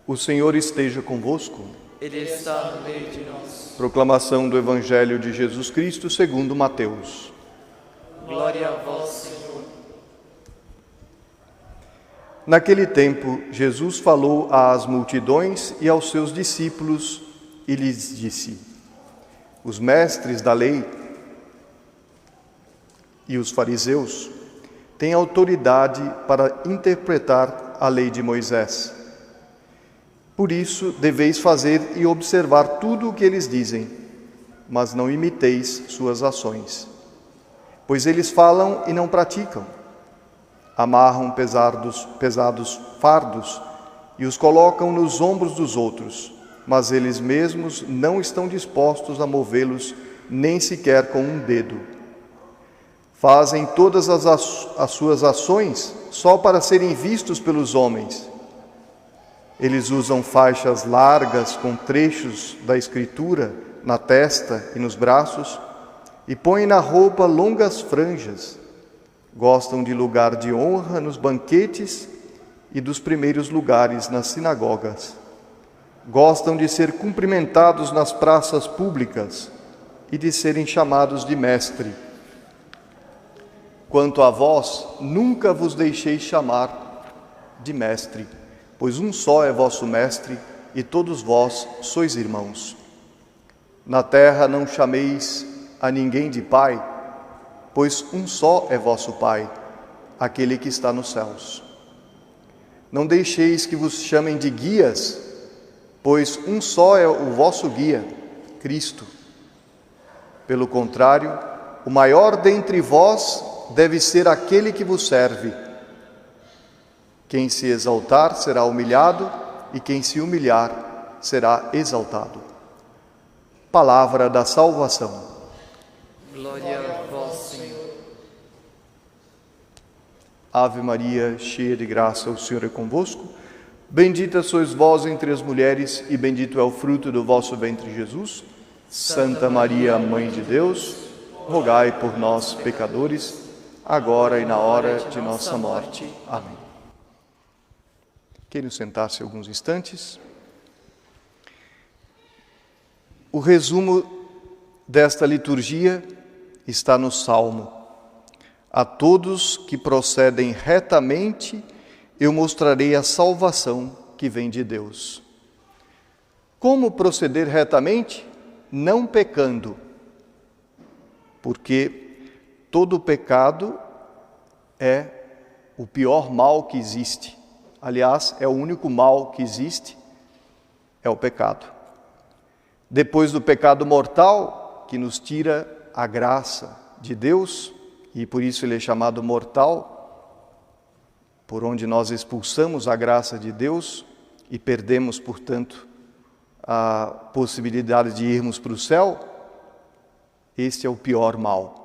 O Senhor esteja convosco. Ele está no meio de nós. Proclamação do Evangelho de Jesus Cristo segundo Mateus. Glória a vós, Senhor. Naquele tempo, Jesus falou às multidões e aos seus discípulos e lhes disse: os mestres da lei e os fariseus têm autoridade para interpretar a lei de Moisés. Por isso, deveis fazer e observar tudo o que eles dizem, mas não imiteis suas ações. Pois eles falam e não praticam. Amarram pesados fardos e os colocam nos ombros dos outros, mas eles mesmos não estão dispostos a movê-los nem sequer com um dedo. Fazem todas as suas ações só para serem vistos pelos homens. Eles usam faixas largas com trechos da Escritura na testa e nos braços e põem na roupa longas franjas. Gostam de lugar de honra nos banquetes e dos primeiros lugares nas sinagogas. Gostam de ser cumprimentados nas praças públicas e de serem chamados de mestre. Quanto a vós, nunca vos deixei chamar de mestre, pois um só é vosso mestre e todos vós sois irmãos. Na terra não chameis a ninguém de pai, pois um só é vosso Pai, aquele que está nos céus. Não deixeis que vos chamem de guias, pois um só é o vosso guia, Cristo. Pelo contrário, o maior dentre vós deve ser aquele que vos serve. Quem se exaltar será humilhado, e quem se humilhar será exaltado. Palavra da salvação. Glória a vós, Senhor. Ave Maria, cheia de graça, o Senhor é convosco. Bendita sois vós entre as mulheres, e bendito é o fruto do vosso ventre, Jesus. Santa Maria, Mãe de Deus, rogai por nós, pecadores, agora e na hora de nossa morte. Amém. Queiram sentar-se alguns instantes. O resumo desta liturgia está no Salmo. A todos que procedem retamente, eu mostrarei a salvação que vem de Deus. Como proceder retamente? Não pecando, porque todo pecado é o pior mal que existe. Aliás, é o único mal que existe, é o pecado. Depois do pecado mortal, que nos tira a graça de Deus, e por isso ele é chamado mortal, por onde nós expulsamos a graça de Deus e perdemos, portanto, a possibilidade de irmos para o céu, este é o pior mal.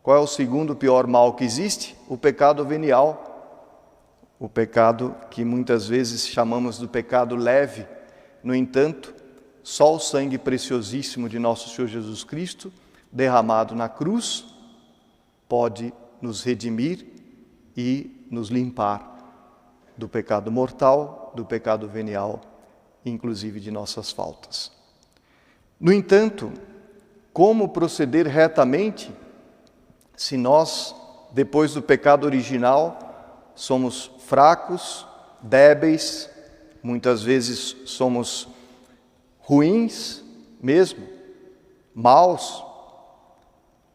Qual é o segundo pior mal que existe? O pecado venial. O pecado que muitas vezes chamamos do pecado leve. No entanto, só o sangue preciosíssimo de nosso Senhor Jesus Cristo, derramado na cruz, pode nos redimir e nos limpar do pecado mortal, do pecado venial, inclusive de nossas faltas. No entanto, como proceder retamente se nós, depois do pecado original, somos fracos, débeis, muitas vezes somos ruins mesmo, maus?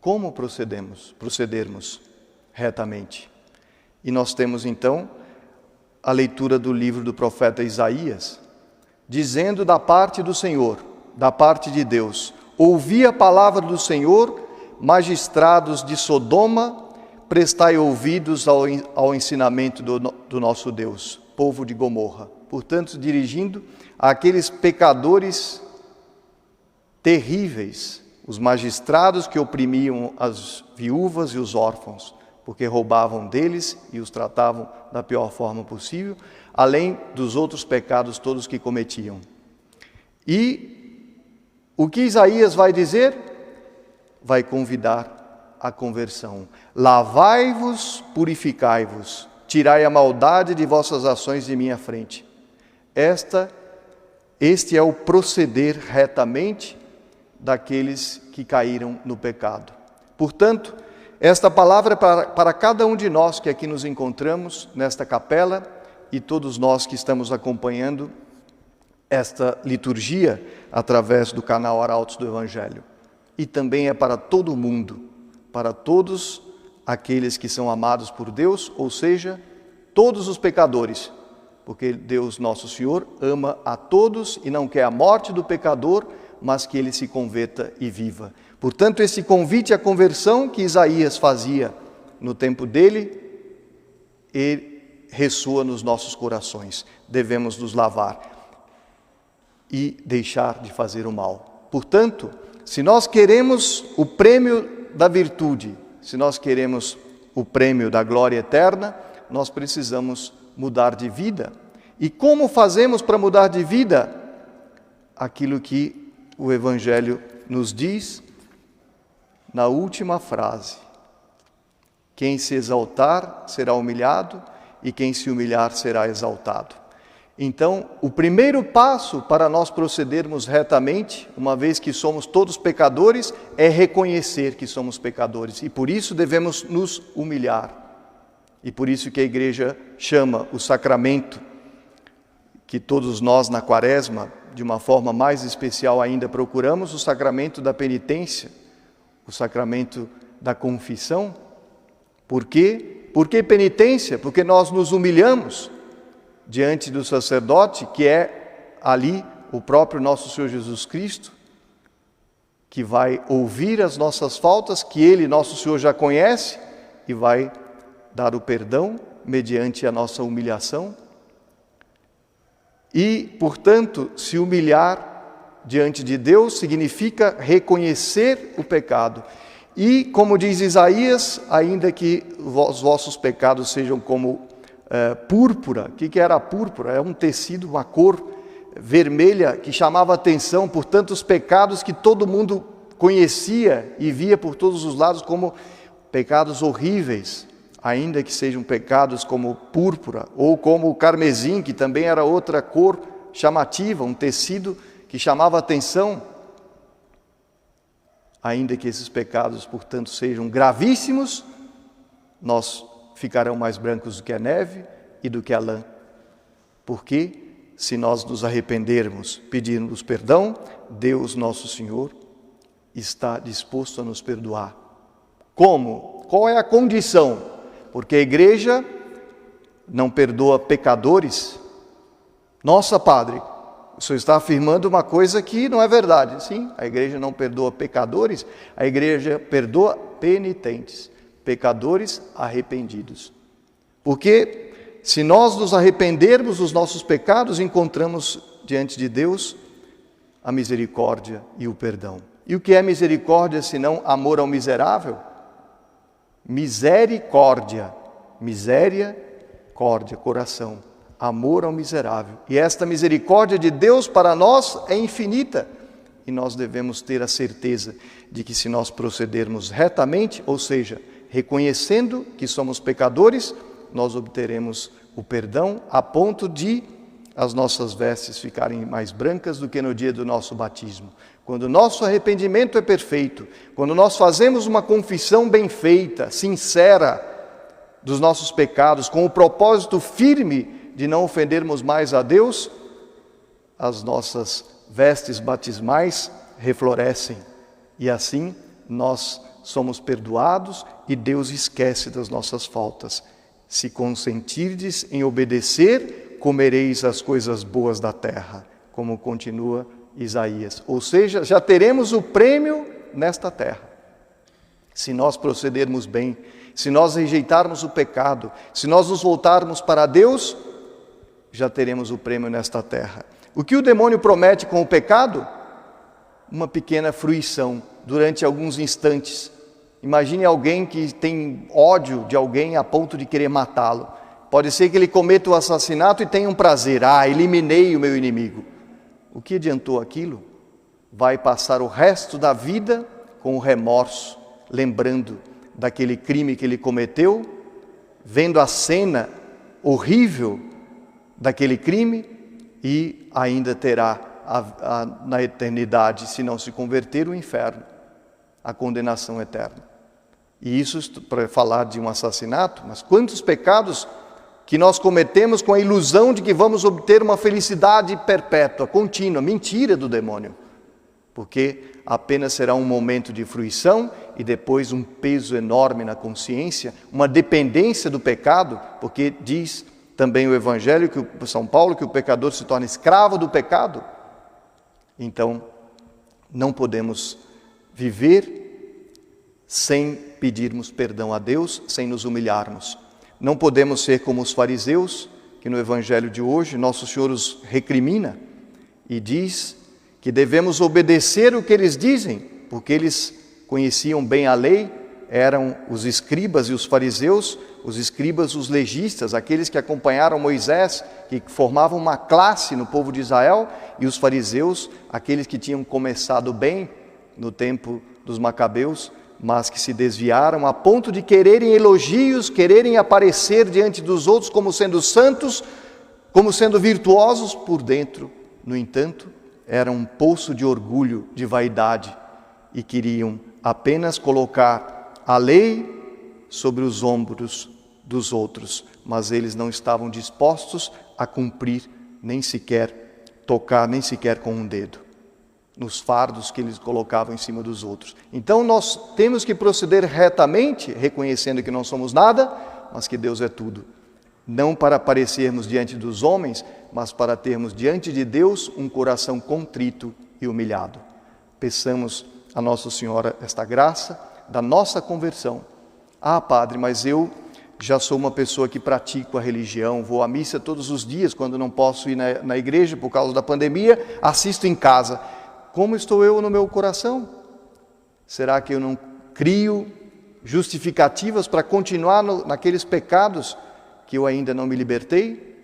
Como procedermos retamente? E nós temos então a leitura do livro do profeta Isaías, dizendo da parte do Senhor, da parte de Deus: ouvi a palavra do Senhor, magistrados de Sodoma, prestai ouvidos ao ensinamento do nosso Deus, povo de Gomorra. Portanto, dirigindo àqueles pecadores terríveis, os magistrados que oprimiam as viúvas e os órfãos, porque roubavam deles e os tratavam da pior forma possível, além dos outros pecados todos que cometiam. E o que Isaías vai dizer? Vai convidar à conversão. Lavai-vos, purificai-vos, tirai a maldade de vossas ações de minha frente. este é o proceder retamente daqueles que caíram no pecado. Portanto, esta palavra é para cada um de nós que aqui nos encontramos nesta capela e todos nós que estamos acompanhando esta liturgia através do canal Arautos do Evangelho. E também é para todo mundo, para todos aqueles que são amados por Deus, ou seja, todos os pecadores, porque Deus nosso Senhor ama a todos e não quer a morte do pecador, mas que ele se converta e viva. Portanto, esse convite à conversão que Isaías fazia no tempo dele, ele ressoa nos nossos corações. Devemos nos lavar e deixar de fazer o mal. Portanto, se nós queremos o prêmio da virtude, se nós queremos o prêmio da glória eterna, nós precisamos mudar de vida. E como fazemos para mudar de vida? Aquilo que o Evangelho nos diz na última frase: quem se exaltar será humilhado e quem se humilhar será exaltado. Então, o primeiro passo para nós procedermos retamente, uma vez que somos todos pecadores, é reconhecer que somos pecadores e por isso devemos nos humilhar. E por isso que a igreja chama o sacramento, que todos nós na Quaresma, de uma forma mais especial ainda, procuramos, o sacramento da penitência, o sacramento da confissão. Por quê? Por que penitência? Porque nós nos humilhamos diante do sacerdote, que é ali o próprio nosso Senhor Jesus Cristo, que vai ouvir as nossas faltas, que Ele, nosso Senhor, já conhece, e vai dar o perdão mediante a nossa humilhação. E, portanto, se humilhar diante de Deus significa reconhecer o pecado. E, como diz Isaías, ainda que os vossos pecados sejam como púrpura. O que era a púrpura? É um tecido, uma cor vermelha que chamava atenção por tantos pecados que todo mundo conhecia e via por todos os lados como pecados horríveis, ainda que sejam pecados como púrpura ou como o carmesim, que também era outra cor chamativa, um tecido que chamava atenção. Ainda que esses pecados, portanto, sejam gravíssimos, nós ficarão mais brancos do que a neve e do que a lã. Porque, se nós nos arrependermos, pedirmos perdão, Deus, nosso Senhor, está disposto a nos perdoar. Como? Qual é a condição? Porque a igreja não perdoa pecadores. Nossa, padre, o senhor está afirmando uma coisa que não é verdade. Sim, a igreja não perdoa pecadores, a igreja perdoa penitentes, pecadores arrependidos. Porque se nós nos arrependermos dos nossos pecados, encontramos diante de Deus a misericórdia e o perdão. E o que é misericórdia senão amor ao miserável? Misericórdia, miséria-córdia, coração, amor ao miserável. E esta misericórdia de Deus para nós é infinita. E nós devemos ter a certeza de que se nós procedermos retamente, ou seja, reconhecendo que somos pecadores, nós obteremos o perdão a ponto de as nossas vestes ficarem mais brancas do que no dia do nosso batismo. Quando o nosso arrependimento é perfeito, quando nós fazemos uma confissão bem feita, sincera, dos nossos pecados, com o propósito firme de não ofendermos mais a Deus, as nossas vestes batismais reflorescem e assim nós somos perdoados e Deus esquece das nossas faltas. Se consentirdes em obedecer, comereis as coisas boas da terra, como continua Isaías. Ou seja, já teremos o prêmio nesta terra. Se nós procedermos bem, se nós rejeitarmos o pecado, se nós nos voltarmos para Deus, já teremos o prêmio nesta terra. O que o demônio promete com o pecado? Uma pequena fruição durante alguns instantes. Imagine alguém que tem ódio de alguém a ponto de querer matá-lo. Pode ser que ele cometa o assassinato e tenha um prazer. Eliminei o meu inimigo. O que adiantou aquilo? Vai passar o resto da vida com o remorso, lembrando daquele crime que ele cometeu, vendo a cena horrível daquele crime e ainda terá na eternidade, se não se converter, o inferno, a condenação eterna. E isso para falar de um assassinato, mas quantos pecados que nós cometemos com a ilusão de que vamos obter uma felicidade perpétua, contínua, mentira do demônio. Porque apenas será um momento de fruição e depois um peso enorme na consciência, uma dependência do pecado, porque diz também o Evangelho, que São Paulo, que o pecador se torna escravo do pecado. Então, não podemos viver sem pedirmos perdão a Deus, sem nos humilharmos. Não podemos ser como os fariseus, que no Evangelho de hoje Nosso Senhor os recrimina e diz que devemos obedecer o que eles dizem, porque eles conheciam bem a lei, eram os escribas e os fariseus, os escribas, os legistas, aqueles que acompanharam Moisés, que formavam uma classe no povo de Israel, e os fariseus, aqueles que tinham começado bem no tempo dos Macabeus, mas que se desviaram a ponto de quererem elogios, quererem aparecer diante dos outros como sendo santos, como sendo virtuosos por dentro. No entanto, era um poço de orgulho, de vaidade, e queriam apenas colocar a lei sobre os ombros dos outros, mas eles não estavam dispostos a cumprir, nem sequer tocar, nem sequer com um dedo, nos fardos que eles colocavam em cima dos outros. Então nós temos que proceder retamente, reconhecendo que não somos nada, mas que Deus é tudo. Não para aparecermos diante dos homens, mas para termos diante de Deus um coração contrito e humilhado. Peçamos a Nossa Senhora esta graça da nossa conversão. Ah, Padre, mas eu já sou uma pessoa que pratico a religião, vou à missa todos os dias, quando não posso ir na igreja por causa da pandemia, assisto em casa. Como estou eu no meu coração? Será que eu não crio justificativas para continuar naqueles pecados que eu ainda não me libertei?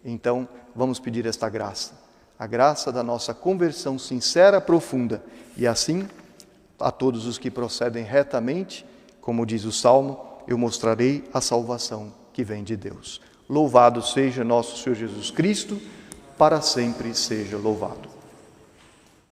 Então, vamos pedir esta graça, a graça da nossa conversão sincera, profunda, e assim, a todos os que procedem retamente, como diz o Salmo, eu mostrarei a salvação que vem de Deus. Louvado seja nosso Senhor Jesus Cristo, para sempre seja louvado.